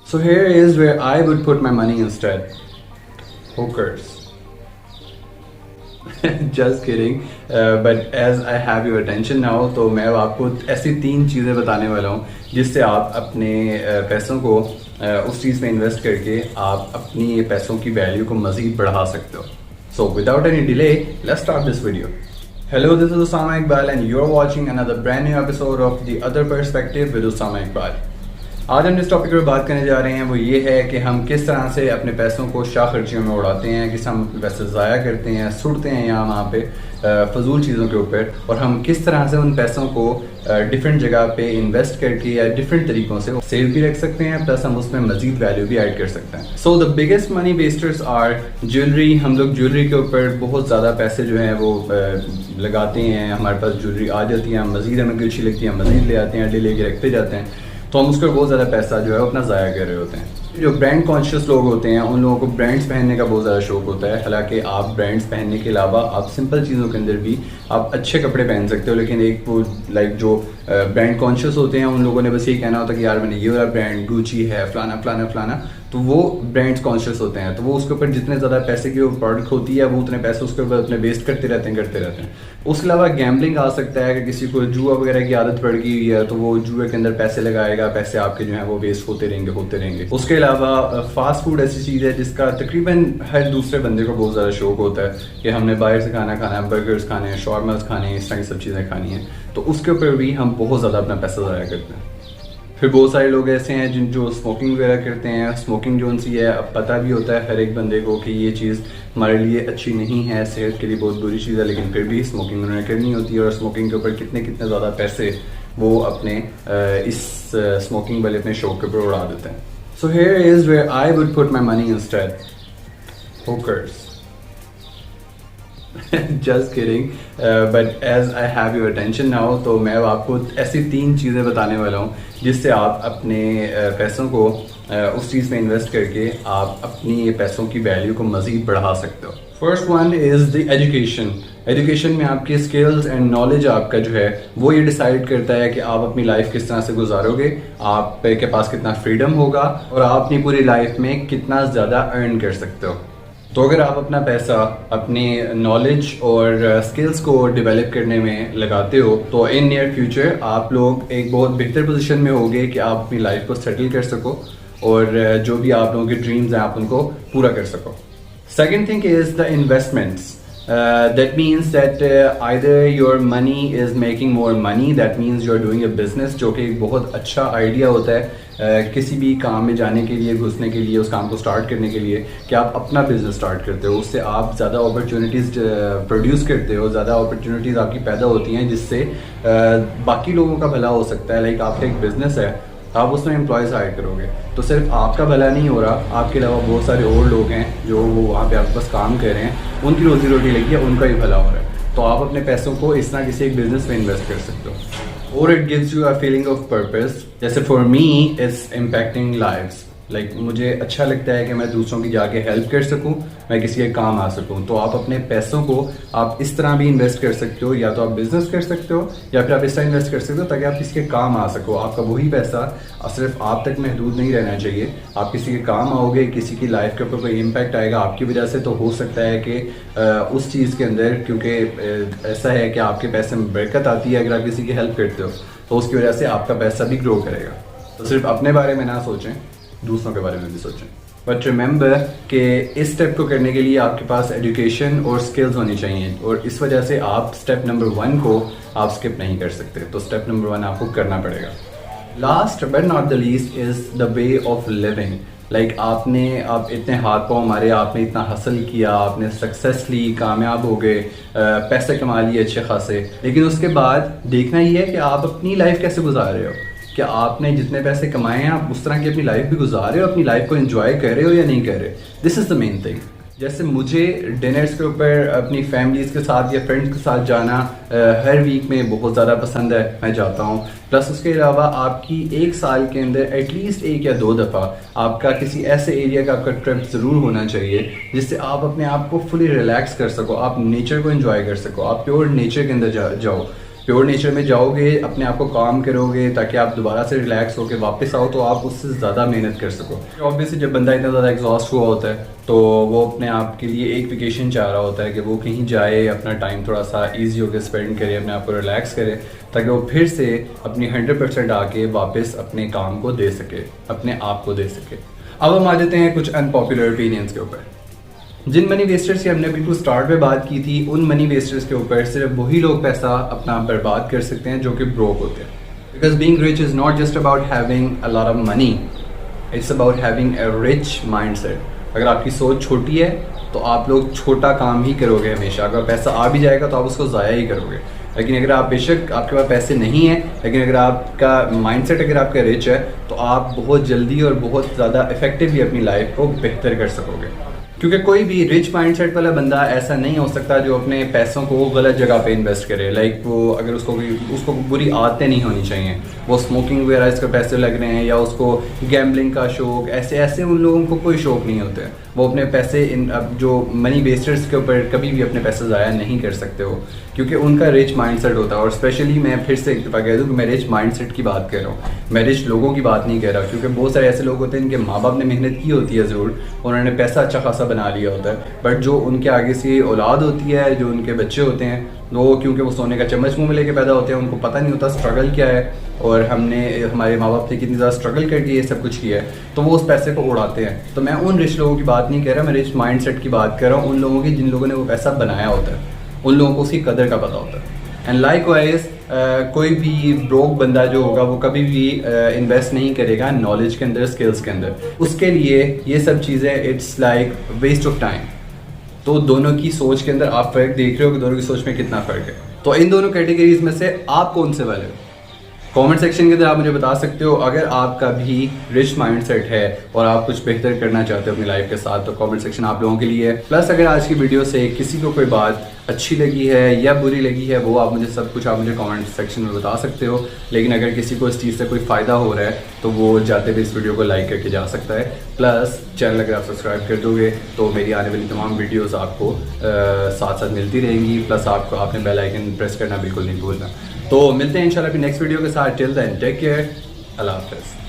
So here is where I would put my money instead. Hookers. Just kidding. But as I have your attention now, तो मैं आपको ऐसी 3 चीज़ें बताने वाला हूँ जिससे आप अपने पैसों को उस चीज़ में इन्वेस्ट करके आप अपनी पैसों की वैल्यू को मज़ीद बढ़ा सकते हो. So without any delay, let's start this video. Hello, this is Usama Iqbal and you're watching another brand new episode of The Other Perspective with Usama Iqbal. आज हम जिस टॉपिक पर बात करने जा रहे हैं वो ये है कि हम किस तरह से अपने पैसों को शाह खर्चियों में उड़ाते हैं, किस हम अपने पैसे ज़ाया करते हैं, सुड़ते हैं यहाँ वहाँ पे फजूल चीज़ों के ऊपर, और हम किस तरह से उन पैसों को डिफरेंट जगह पे इन्वेस्ट करके या डिफरेंट तरीक़ों से सेव भी रख सकते हैं, प्लस हम उसमें मज़ीद वैल्यू भी ऐड कर सकते हैं. So the biggest money wasters are jewellery. हम लोग ज्वेलरी के ऊपर बहुत ज़्यादा पैसे जो हैं वो लगाते हैं. हमारे पास ज्वेलरी आ जाती है, हम मज़ीद हमें अच्छी लगती है, हम मज़ीद ले आते हैं, ले के रखते जाते हैं, तो हम उसका बहुत ज़्यादा पैसा जो है अपना ज़ाया कर रहे होते हैं. जो ब्रांड कॉन्शियस लोग होते हैं उन लोगों को ब्रांड्स पहनने का बहुत ज़्यादा शौक होता है. हालांकि आप ब्रांड्स पहनने के अलावा आप सिंपल चीज़ों के अंदर भी आप अच्छे कपड़े पहन सकते हो, लेकिन एक वो जो ब्रांड कॉन्शियस होते हैं उन लोगों ने बस ये कहना होता है कि यार मैंने ये वाला ब्रांड गुची है, फलाना फलाना फलाना, तो वो ब्रांड्स कॉन्शियस होते हैं. तो वो उसके ऊपर जितने ज़्यादा पैसे की वो प्रोडक्ट होती है वो उतने पैसे उसके ऊपर अपने वेस्ट करते रहते हैं. उसके अलावा गैम्बलिंग आ सकता है कि किसी को जुआ वगैरह की आदत पड़ गई है तो वो जुए के अंदर पैसे लगाएगा, पैसे आपके जो है वो वेस्ट होते रहेंगे. उसके अलावा फास्ट फूड ऐसी चीज़ है जिसका तकरीबन हर दूसरे बंदे को बहुत ज़्यादा शौक होता है कि हमने बाहर से खाना खाना है, बर्गर्स खाने हैं, शॉर्मास खाने हैं, इस तरह की सब चीज़ें खानी हैं, तो उसके ऊपर भी हम बहुत ज़्यादा अपना पैसा ज़ाया करते हैं. फिर बहुत सारे लोग ऐसे हैं जिन जो स्मोकिंग वगैरह करते हैं. स्मोकिंग जो उनसी है, अब पता भी होता है हर एक बंदे को कि ये चीज़ हमारे लिए अच्छी नहीं है, सेहत के लिए बहुत बुरी चीज़ है, लेकिन फिर भी स्मोकिंग उन्होंने करनी होती है, और स्मोकिंग के ऊपर कितने ज़्यादा पैसे वो अपने इस स्मोकिंग वाले अपने शौक के ऊपर उड़ा देते हैं. So here is where I would put my money instead. Hookers. Just kidding. But as I have your attention now, तो मैं आपको ऐसी 3 चीज़ें बताने वाला हूँ जिससे आप अपने पैसों को उस चीज़ में इन्वेस्ट करके आप अपनी पैसों की वैल्यू को मज़ीद बढ़ा सकते हो. First one is the education. Education में आपकी स्किल्स एंड नॉलेज आपका जो है वो ये डिसाइड करता है कि आप अपनी लाइफ किस तरह से गुजारोगे, आपके पास कितना फ्रीडम होगा, और आप अपनी पूरी लाइफ में कितना ज़्यादा अर्न कर सकते हो. तो अगर आप अपना पैसा अपनी नॉलेज और स्किल्स को डेवलप करने में लगाते हो तो इन नियर फ्यूचर आप लोग एक बहुत बेहतर पोजीशन में होगे कि आप अपनी लाइफ को सेटल कर सको और जो भी आप लोगों के ड्रीम्स हैं आप उनको पूरा कर सको. Second thing is the investments. That means that either your money is making more money, that means you're doing a business, जो कि एक बहुत अच्छा आइडिया होता है किसी भी काम में जाने के लिए, घुसने के लिए, उस काम को स्टार्ट करने के लिए, कि आप अपना बिजनेस स्टार्ट करते हो. उससे आप ज़्यादा अपॉर्चुनिटीज़ प्रोड्यूस करते हो, ज़्यादा अपॉर्चुनिटीज़ आपकी पैदा होती हैं जिससे बाकी लोगों का भला हो सकता है. लाइक आपका एक बिजनेस है, आप उसमें एम्प्लॉयज़ हायर करोगे तो सिर्फ आपका भला नहीं हो रहा, आपके अलावा बहुत सारे और लोग हैं जो वो वहाँ पे आपके पास काम कर रहे हैं, उनकी रोजी रोटी लगी है, उनका ही भला हो रहा है. तो आप अपने पैसों को इस तरह किसी एक बिजनेस में इन्वेस्ट कर सकते हो. और it gives you a feeling of purpose. जैसे for me it's impacting lives. Like मुझे अच्छा लगता है कि मैं दूसरों की जाके हेल्प कर सकूं, मैं किसी के काम आ सकूं. तो आप अपने पैसों को आप इस तरह भी इन्वेस्ट कर सकते हो, या तो आप बिजनेस कर सकते हो या फिर आप इस तरह इन्वेस्ट कर सकते हो ताकि आप किसी के काम आ सको. आपका वही पैसा सिर्फ आप तक महदूद नहीं रहना चाहिए, आप किसी के काम आओगे, किसी की लाइफ के ऊपर कोई इम्पैक्ट आएगा आपकी वजह से. तो हो सकता है कि उस चीज़ के अंदर, क्योंकि ऐसा है कि आपके पैसे में बरकत आती है अगर आप किसी की हेल्प करते हो, तो उसकी वजह से आपका पैसा भी ग्रो करेगा. तो सिर्फ अपने बारे में ना सोचें, दूसरों के बारे में भी सोचें. बट रिमेंबर कि इस स्टेप को करने के लिए आपके पास एजुकेशन और स्किल्स होनी चाहिए, और इस वजह से आप स्टेप नंबर 1 को आप स्किप नहीं कर सकते. तो स्टेप नंबर 1 आपको करना पड़ेगा. Last but not the least is the way of living. Like आप इतने हाथ पाँव मारे, आपने इतना हासिल किया, आपने सक्सेस ली, कामयाब हो गए, पैसे कमा लिए अच्छे खासे, लेकिन उसके बाद देखना ये है कि आप अपनी लाइफ कैसे गुजार रहे हो. कि आपने जितने पैसे कमाए हैं आप उस तरह की अपनी लाइफ भी गुजार रहे हो, अपनी लाइफ को एंजॉय कर रहे हो या नहीं कर रहे. This is the main thing. जैसे मुझे डिनर्स के ऊपर अपनी फैमिलीज़ के साथ या फ्रेंड्स के साथ जाना हर वीक में बहुत ज़्यादा पसंद है, मैं जाता हूँ. प्लस उसके अलावा आपकी एक साल के अंदर एटलीस्ट 1 या 2 दफ़ा आपका किसी ऐसे एरिया का आपका ट्रिप ज़रूर होना चाहिए जिससे आप अपने आप को फुली रिलैक्स कर सको, आप नेचर को एंजॉय कर सको, आप प्योर नेचर के अंदर जाओ. प्योर नेचर में जाओगे, अपने आप को काम करोगे ताकि आप दोबारा से रिलैक्स होकर वापस आओ तो आप उससे ज़्यादा मेहनत कर सको। ऑब्वियसली जब बंदा इतना ज़्यादा एग्जॉस्ट हुआ होता है तो वो अपने आप के लिए एक वेकेशन चाह रहा होता है कि वो कहीं जाए, अपना टाइम थोड़ा सा ईजी होकर स्पेंड करे, अपने आप को रिलैक्स करे ताकि वो फिर से अपनी 100% आके वापस अपने काम को दे सके, अपने आप को दे सके। अब हम आ जाते हैं कुछ अनपॉपुलर ओपिनियंस के ऊपर। जिन मनी वेस्टर्स की हमने बिल्कुल स्टार्ट में बात की थी, उन मनी वेस्टर्स के ऊपर सिर्फ वही लोग पैसा अपना बर्बाद कर सकते हैं जो कि ब्रोक होते हैं। Because being rich is not just about having a lot of money, it's about having a rich mindset. अगर आपकी सोच छोटी है तो आप लोग छोटा काम ही करोगे हमेशा। अगर पैसा आ भी जाएगा तो आप उसको ज़ाया ही करोगे। लेकिन अगर आप बेशक आपके पास पैसे नहीं हैं, लेकिन अगर आपका माइंडसेट अगर आपका रिच है तो आप बहुत जल्दी और बहुत ज़्यादा इफेक्टिवली अपनी लाइफ को बेहतर कर सकोगे। क्योंकि कोई भी रिच माइंडसेट वाला बंदा ऐसा नहीं हो सकता जो अपने पैसों को गलत जगह पे इन्वेस्ट करे। लाइक वो अगर उसको बुरी आदतें नहीं होनी चाहिए, वो स्मोकिंग वगैरह इसके पैसे लग रहे हैं या उसको गैम्बलिंग का शौक, ऐसे उन लोगों को कोई शौक नहीं होते। वो अपने पैसे जो मनी वेस्टर्स के ऊपर कभी भी अपने पैसे ज़ाया नहीं कर सकते हो क्योंकि उनका रिच माइंडसेट होता है। और स्पेशली मैं फिर से एक दफ़ा कह दूँ कि मैं रिच माइंडसेट की बात कर रहा हूँ, मैं रिच लोगों की बात नहीं कह रहा। क्योंकि बहुत सारे ऐसे लोग होते हैं जिनके माँ बाप ने मेहनत की होती है ज़रूर, उन्होंने पैसा अच्छा खासा बना लिया होता है, बट जो उनके आगे से औलाद होती है, जो उनके बच्चे होते हैं, वो क्योंकि वो सोने का चम्मच मुँह में लेके पैदा होते हैं, उनको पता नहीं होता स्ट्रगल क्या है और हमारे माँ बाप ने कितनी ज़्यादा स्ट्रगल करके ये सब कुछ किया है, तो वो उस पैसे को उड़ाते हैं। तो मैं उन रिच लोगों की बात नहीं कह रहा, मैं रिच माइंडसेट की बात कर रहा हूँ, उन लोगों की जिन लोगों ने वो पैसा बनाया होता है, उन लोगों को उसकी कदर का पता होता है। एंड लाइकवाइज कोई भी ब्रोक बंदा जो होगा वो कभी भी इन्वेस्ट नहीं करेगा नॉलेज के अंदर, स्किल्स के अंदर। उसके लिए ये सब चीज़ें it's like waste of time. तो दोनों की सोच के अंदर आप फ़र्क देख रहे हो कि दोनों की सोच में कितना फ़र्क है। तो इन दोनों कैटेगरीज में से आप कौन से वाले हो? कमेंट सेक्शन के अंदर आप मुझे बता सकते हो। अगर आपका भी रिच माइंडसेट है और आप कुछ बेहतर करना चाहते हो अपनी लाइफ के साथ, तो कमेंट सेक्शन आप लोगों के लिए है। प्लस अगर आज की वीडियो से किसी को कोई बात अच्छी लगी है या बुरी लगी है, वो आप मुझे सब कुछ आप मुझे कमेंट सेक्शन में बता सकते हो। लेकिन अगर किसी को इस चीज़ से कोई फ़ायदा हो रहा है तो वो जाते हुए इस वीडियो को लाइक करके जा सकता है। प्लस चैनल अगर आप सब्सक्राइब कर दोगे तो मेरी आने वाली तमाम वीडियोज़ आपको साथ साथ मिलती रहेंगी। प्लस आपने बेल आइकन प्रेस करना बिल्कुल नहीं भूलना। तो मिलते हैं इंशाल्लाह अपनी नेक्स्ट वीडियो के साथ। टिल देन टेक केयर, अल्लाह हाफ़िज़।